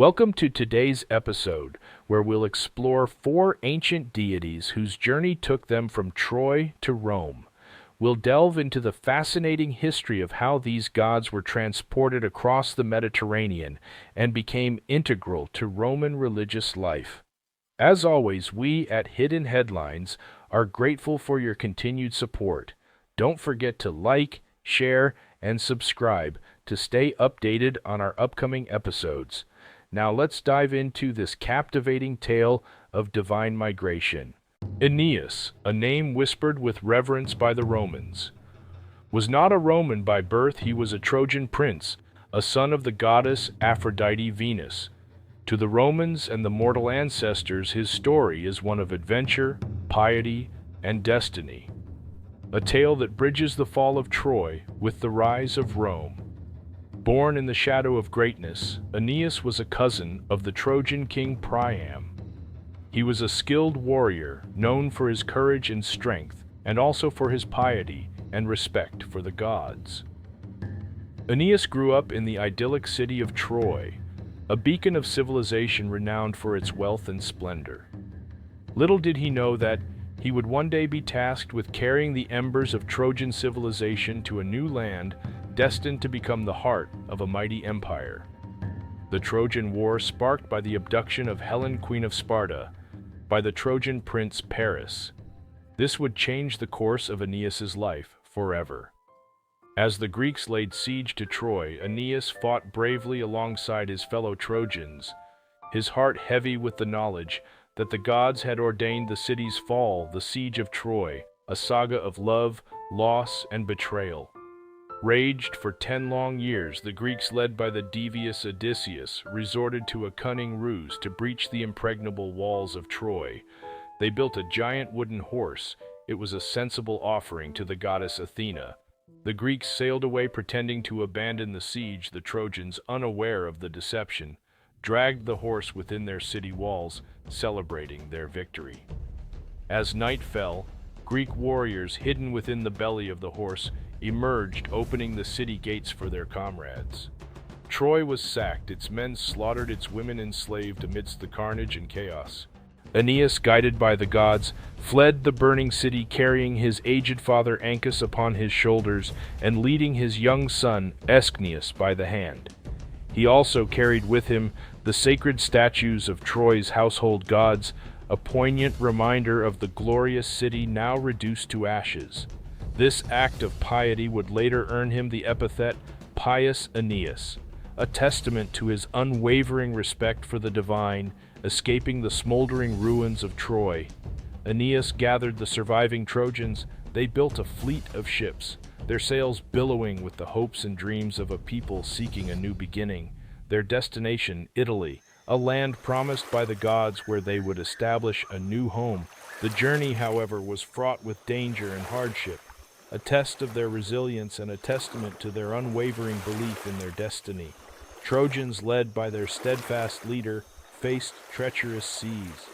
Welcome to today's episode, where we'll explore four ancient deities whose journey took them from Troy to Rome. We'll delve into the fascinating history of how these gods were transported across the Mediterranean and became integral to Roman religious life. As always, we at Hidden Headlines are grateful for your continued support. Don't forget to like, share, and subscribe to stay updated on our upcoming episodes. Now let's dive into this captivating tale of divine migration. Aeneas, a name whispered with reverence by the Romans, was not a Roman by birth. He was a Trojan prince, a son of the goddess Aphrodite Venus. To the Romans and the mortal ancestors, his story is one of adventure, piety, and destiny. A tale that bridges the fall of Troy with the rise of Rome. Born in the shadow of greatness, Aeneas was a cousin of the Trojan king Priam. He was a skilled warrior, known for his courage and strength, and also for his piety and respect for the gods. Aeneas grew up in the idyllic city of Troy, a beacon of civilization renowned for its wealth and splendor. Little did he know that he would one day be tasked with carrying the embers of Trojan civilization to a new land destined to become the heart of a mighty empire. The Trojan War, sparked by the abduction of Helen, Queen of Sparta, by the Trojan prince Paris. This would change the course of Aeneas's life forever. As the Greeks laid siege to Troy, Aeneas fought bravely alongside his fellow Trojans, his heart heavy with the knowledge that the gods had ordained the city's fall. The siege of Troy, a saga of love, loss, and betrayal, raged for 10 long years. The Greeks, led by the devious Odysseus, resorted to a cunning ruse to breach the impregnable walls of Troy. They built a giant wooden horse. It was a sensible offering to the goddess Athena. The Greeks sailed away pretending to abandon the siege. The Trojans, unaware of the deception, dragged the horse within their city walls, celebrating their victory. As night fell, Greek warriors hidden within the belly of the horse emerged, opening the city gates for their comrades. Troy was sacked, its men slaughtered, its women enslaved amidst the carnage and chaos. Aeneas, guided by the gods, fled the burning city, carrying his aged father Ancus upon his shoulders and leading his young son Aeschines by the hand. He also carried with him the sacred statues of Troy's household gods, a poignant reminder of the glorious city now reduced to ashes. This act of piety would later earn him the epithet Pious Aeneas, a testament to his unwavering respect for the divine. Escaping the smoldering ruins of Troy, Aeneas gathered the surviving Trojans. They built a fleet of ships, their sails billowing with the hopes and dreams of a people seeking a new beginning. Their destination, Italy, a land promised by the gods where they would establish a new home. The journey, however, was fraught with danger and hardship, a test of their resilience and a testament to their unwavering belief in their destiny. Trojans, led by their steadfast leader, faced treacherous seas,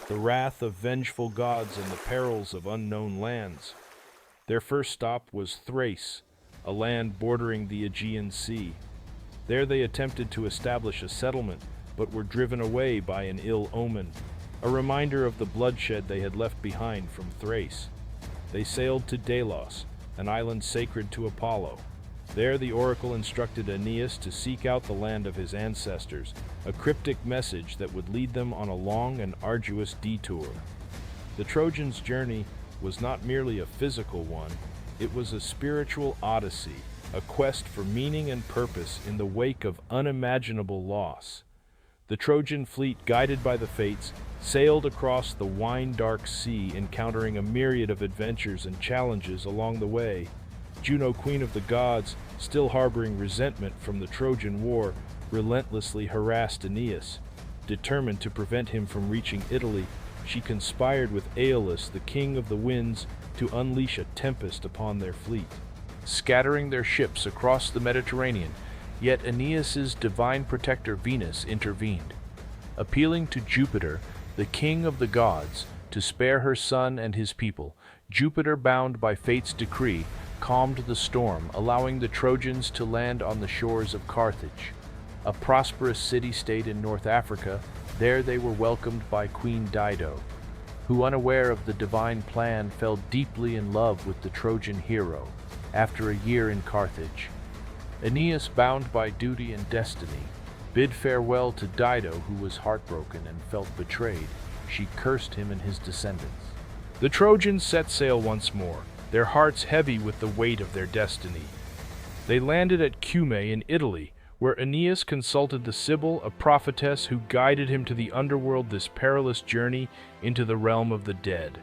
the wrath of vengeful gods, and the perils of unknown lands. Their first stop was Thrace, a land bordering the Aegean Sea. There they attempted to establish a settlement, but were driven away by an ill omen, a reminder of the bloodshed they had left behind from Thrace. They sailed to Delos, an island sacred to Apollo. There the oracle instructed Aeneas to seek out the land of his ancestors, a cryptic message that would lead them on a long and arduous detour. The Trojans' journey was not merely a physical one, it was a spiritual odyssey, a quest for meaning and purpose in the wake of unimaginable loss. The Trojan fleet, guided by the fates, sailed across the wine-dark sea, encountering a myriad of adventures and challenges along the way. Juno, queen of the gods, still harboring resentment from the Trojan War, relentlessly harassed Aeneas. Determined to prevent him from reaching Italy, she conspired with Aeolus, the king of the winds, to unleash a tempest upon their fleet, scattering their ships across the Mediterranean. Yet Aeneas's divine protector Venus intervened, appealing to Jupiter, the king of the gods, to spare her son and his people. Jupiter, bound by fate's decree, calmed the storm, allowing the Trojans to land on the shores of Carthage. a prosperous city-state in North Africa. There they were welcomed by Queen Dido, who, unaware of the divine plan, fell deeply in love with the Trojan hero after a year in Carthage. Aeneas, bound by duty and destiny, bid farewell to Dido, who was heartbroken and felt betrayed. She cursed him and his descendants. The Trojans set sail once more, their hearts heavy with the weight of their destiny. They landed at Cumae in Italy, where Aeneas consulted the Sibyl, a prophetess who guided him to the underworld. This perilous journey into the realm of the dead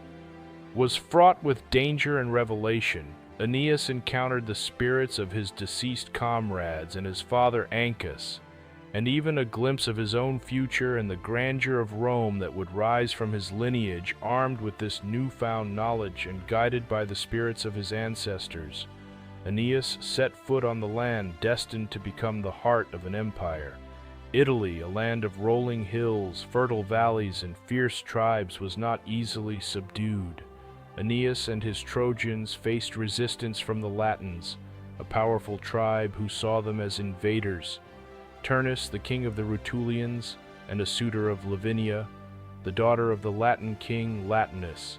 was fraught with danger and revelation. Aeneas encountered the spirits of his deceased comrades and his father Ancus, and even a glimpse of his own future and the grandeur of Rome that would rise from his lineage. Armed with this newfound knowledge and guided by the spirits of his ancestors, Aeneas set foot on the land destined to become the heart of an empire. Italy, a land of rolling hills, fertile valleys, and fierce tribes, was not easily subdued. Aeneas and his Trojans faced resistance from the Latins, a powerful tribe who saw them as invaders. Turnus, the king of the Rutulians and a suitor of Lavinia, the daughter of the Latin king Latinus,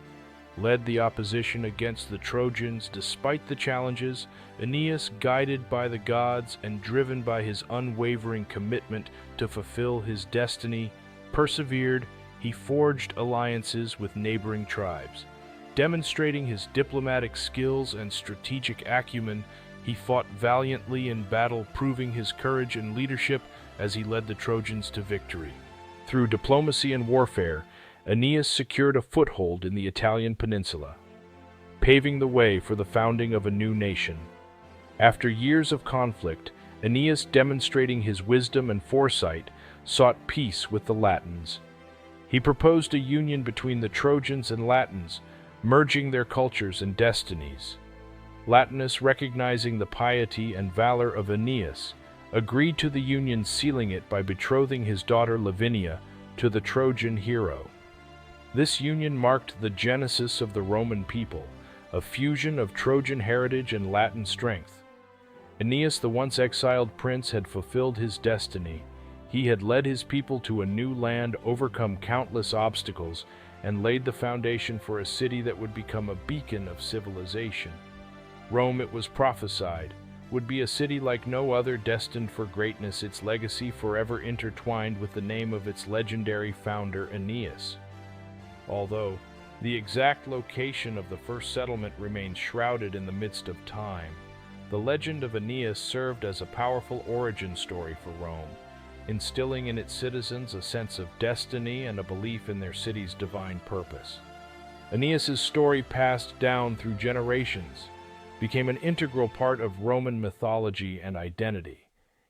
led the opposition against the Trojans. Despite the challenges, Aeneas, guided by the gods and driven by his unwavering commitment to fulfill his destiny, persevered. He forged alliances with neighboring tribes. Demonstrating his diplomatic skills and strategic acumen, he fought valiantly in battle, proving his courage and leadership as he led the Trojans to victory. Through diplomacy and warfare, Aeneas secured a foothold in the Italian peninsula, paving the way for the founding of a new nation. After years of conflict, Aeneas, demonstrating his wisdom and foresight, sought peace with the Latins. He proposed a union between the Trojans and Latins, merging their cultures and destinies. Latinus, recognizing the piety and valor of Aeneas, agreed to the union, sealing it by betrothing his daughter Lavinia to the Trojan hero. This union marked the genesis of the Roman people, a fusion of Trojan heritage and Latin strength. Aeneas, the once exiled prince, had fulfilled his destiny. He had led his people to a new land, overcome countless obstacles, and laid the foundation for a city that would become a beacon of civilization. Rome, it was prophesied, would be a city like no other, destined for greatness, its legacy forever intertwined with the name of its legendary founder, Aeneas. Although the exact location of the first settlement remains shrouded in the midst of time, the legend of Aeneas served as a powerful origin story for Rome, instilling in its citizens a sense of destiny and a belief in their city's divine purpose. Aeneas's story, passed down through generations, became an integral part of Roman mythology and identity.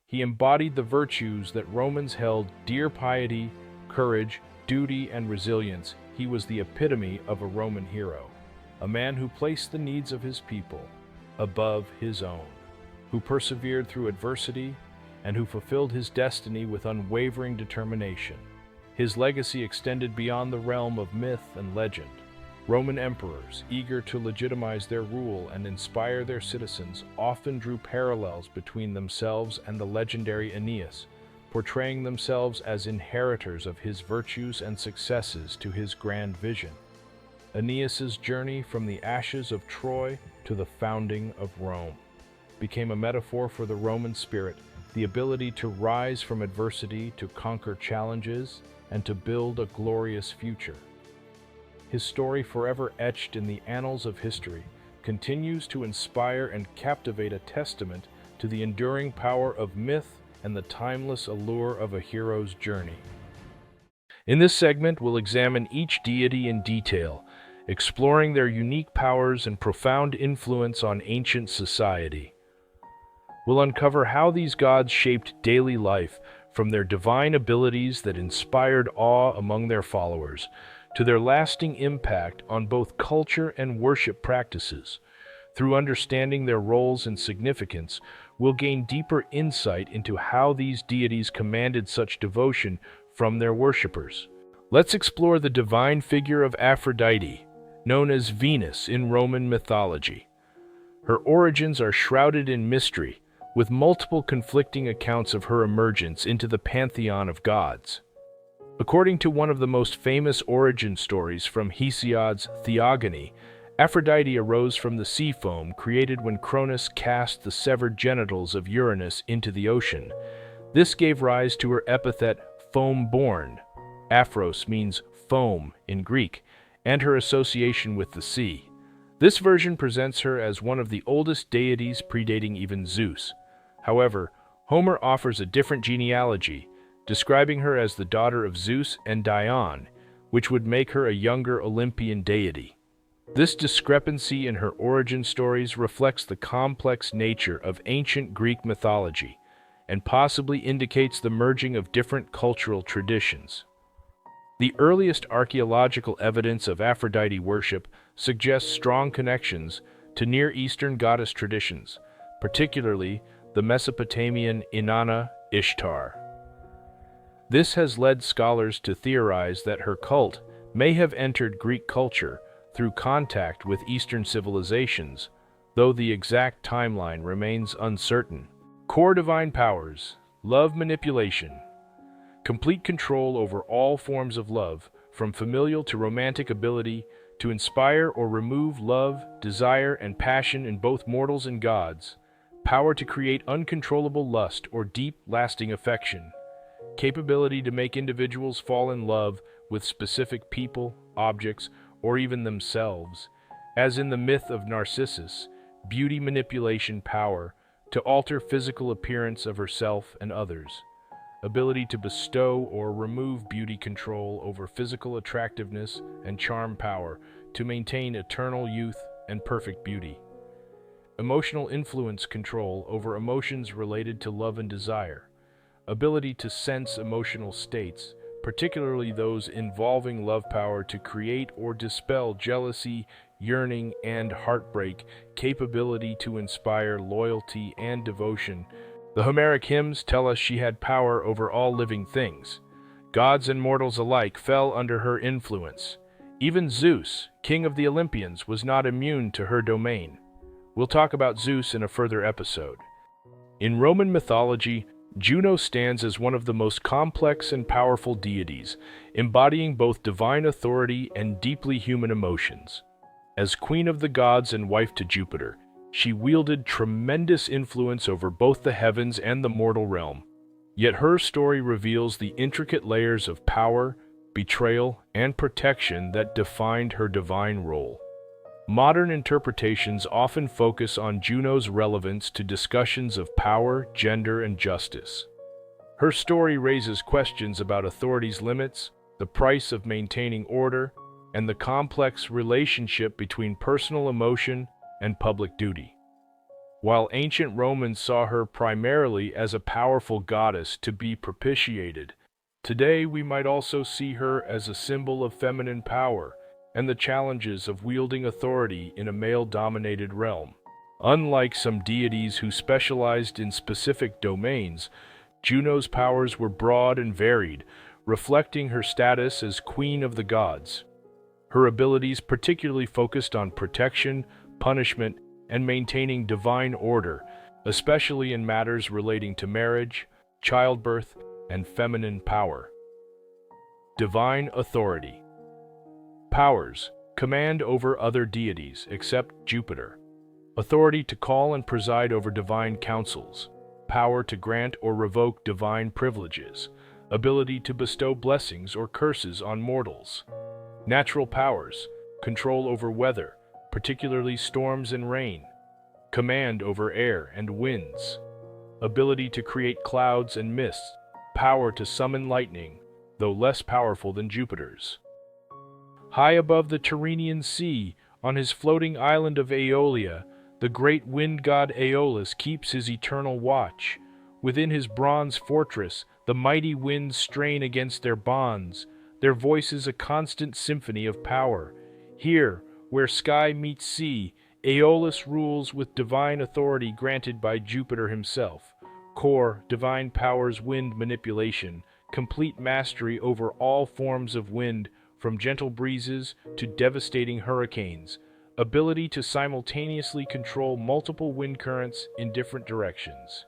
He embodied the virtues that Romans held dear: piety, courage, duty, and resilience. He was the epitome of a Roman hero, a man who placed the needs of his people above his own, who persevered through adversity, and who fulfilled his destiny with unwavering determination. His legacy extended beyond the realm of myth and legend. Roman emperors, eager to legitimize their rule and inspire their citizens, often drew parallels between themselves and the legendary Aeneas, portraying themselves as inheritors of his virtues and successes to his grand vision. Aeneas's journey from the ashes of Troy to the founding of Rome became a metaphor for the Roman spirit, the ability to rise from adversity, to conquer challenges, and to build a glorious future. His story, forever etched in the annals of history, continues to inspire and captivate, a testament to the enduring power of myth and the timeless allure of a hero's journey. In this segment, we'll examine each deity in detail, exploring their unique powers and profound influence on ancient society. We'll uncover how these gods shaped daily life, from their divine abilities that inspired awe among their followers, to their lasting impact on both culture and worship practices. Through understanding their roles and significance, we'll gain deeper insight into how these deities commanded such devotion from their worshippers. Let's explore the divine figure of Aphrodite, known as Venus in Roman mythology. Her origins are shrouded in mystery, with multiple conflicting accounts of her emergence into the pantheon of gods. According to one of the most famous origin stories from Hesiod's Theogony, Aphrodite arose from the sea foam created when Cronus cast the severed genitals of Uranus into the ocean. This gave rise to her epithet foam-born. Aphros means foam in Greek, and her association with the sea. This version presents her as one of the oldest deities predating even Zeus. However, Homer offers a different genealogy, describing her as the daughter of Zeus and Dione, which would make her a younger Olympian deity. This discrepancy in her origin stories reflects the complex nature of ancient Greek mythology and possibly indicates the merging of different cultural traditions. The earliest archaeological evidence of Aphrodite worship suggests strong connections to Near Eastern goddess traditions, particularly the Mesopotamian Inanna Ishtar. This has led scholars to theorize that her cult may have entered Greek culture through contact with Eastern civilizations, though the exact timeline remains uncertain. Core divine powers, love manipulation, complete control over all forms of love, from familial to romantic ability to inspire or remove love, desire, and passion in both mortals and gods, power to create uncontrollable lust or deep, lasting affection, capability to make individuals fall in love with specific people, objects, or even themselves, as in the myth of Narcissus, beauty manipulation power to alter physical appearance of herself and others, ability to bestow or remove beauty control over physical attractiveness and charm power to maintain eternal youth and perfect beauty, emotional influence control over emotions related to love and desire, ability to sense emotional states, particularly those involving love power to create or dispel jealousy, yearning, and heartbreak, capability to inspire loyalty and devotion. The Homeric hymns tell us she had power over all living things. Gods and mortals alike fell under her influence. Even Zeus, king of the Olympians, was not immune to her domain. We'll talk about Zeus in a further episode. In Roman mythology, Juno stands as one of the most complex and powerful deities, embodying both divine authority and deeply human emotions. As queen of the gods and wife to Jupiter, she wielded tremendous influence over both the heavens and the mortal realm. Yet her story reveals the intricate layers of power, betrayal, and protection that defined her divine role. Modern interpretations often focus on Juno's relevance to discussions of power, gender, and justice. Her story raises questions about authority's limits, the price of maintaining order, and the complex relationship between personal emotion and public duty. While ancient Romans saw her primarily as a powerful goddess to be propitiated, today we might also see her as a symbol of feminine power and the challenges of wielding authority in a male-dominated realm. Unlike some deities who specialized in specific domains, Juno's powers were broad and varied, reflecting her status as queen of the gods. Her abilities particularly focused on protection, punishment, and maintaining divine order, especially in matters relating to marriage, childbirth, and feminine power. Divine authority. Powers: command over other deities except Jupiter. Authority to call and preside over divine councils. Power to grant or revoke divine privileges. Ability to bestow blessings or curses on mortals. Natural powers: control over weather, particularly storms and rain. Command over air and winds. Ability to create clouds and mists. Power to summon lightning, though less powerful than Jupiter's. High above the Tyrrhenian Sea, on his floating island of Aeolia, the great wind god Aeolus keeps his eternal watch. Within his bronze fortress, the mighty winds strain against their bonds, their voices a constant symphony of power. Here, where sky meets sea, Aeolus rules with divine authority granted by Jupiter himself. Core, divine powers, wind manipulation, complete mastery over all forms of wind, from gentle breezes to devastating hurricanes, ability to simultaneously control multiple wind currents in different directions,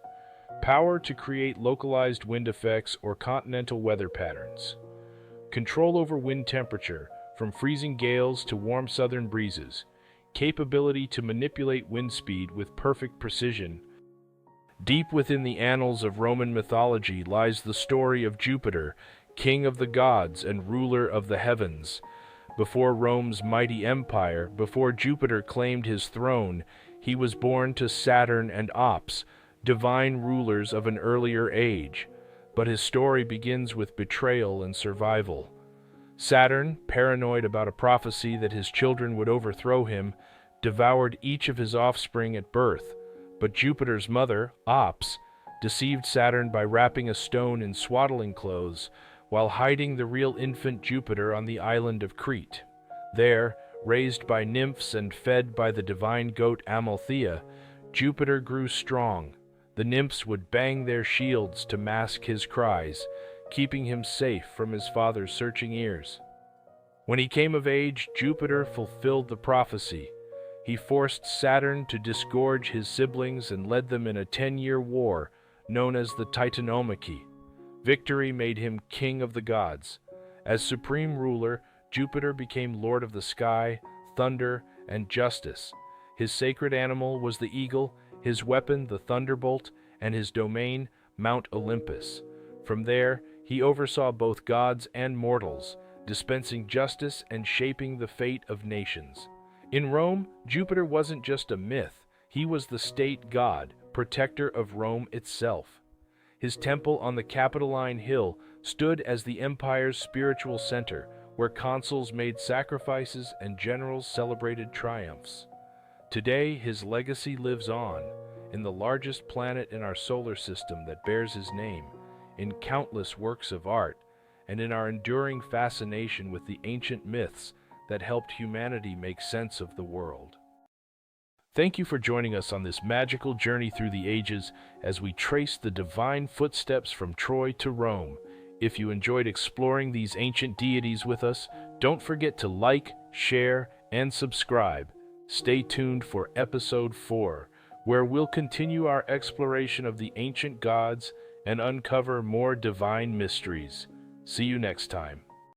power to create localized wind effects or continental weather patterns, control over wind temperature, from freezing gales to warm southern breezes, capability to manipulate wind speed with perfect precision. Deep within the annals of Roman mythology lies the story of Jupiter, king of the gods and ruler of the heavens. Before Rome's mighty empire, before Jupiter claimed his throne, he was born to Saturn and Ops, divine rulers of an earlier age. But his story begins with betrayal and survival. Saturn, paranoid about a prophecy that his children would overthrow him, devoured each of his offspring at birth. But Jupiter's mother, Ops, deceived Saturn by wrapping a stone in swaddling clothes while hiding the real infant Jupiter on the island of Crete. There, raised by nymphs and fed by the divine goat Amalthea, Jupiter grew strong. The nymphs would bang their shields to mask his cries, keeping him safe from his father's searching ears. When he came of age, Jupiter fulfilled the prophecy. He forced Saturn to disgorge his siblings and led them in a 10-year war known as the Titanomachy. Victory made him king of the gods. As supreme ruler, Jupiter became lord of the sky, thunder, and justice. His sacred animal was the eagle, his weapon the thunderbolt, and his domain Mount Olympus. From there, he oversaw both gods and mortals, dispensing justice and shaping the fate of nations. In Rome, Jupiter wasn't just a myth, he was the state god, protector of Rome itself. His temple on the Capitoline Hill stood as the empire's spiritual center, where consuls made sacrifices and generals celebrated triumphs. Today, his legacy lives on, in the largest planet in our solar system that bears his name, in countless works of art, and in our enduring fascination with the ancient myths that helped humanity make sense of the world. Thank you for joining us on this magical journey through the ages as we trace the divine footsteps from Troy to Rome. If you enjoyed exploring these ancient deities with us, don't forget to like, share, and subscribe. Stay tuned for episode 4, where we'll continue our exploration of the ancient gods and uncover more divine mysteries. See you next time.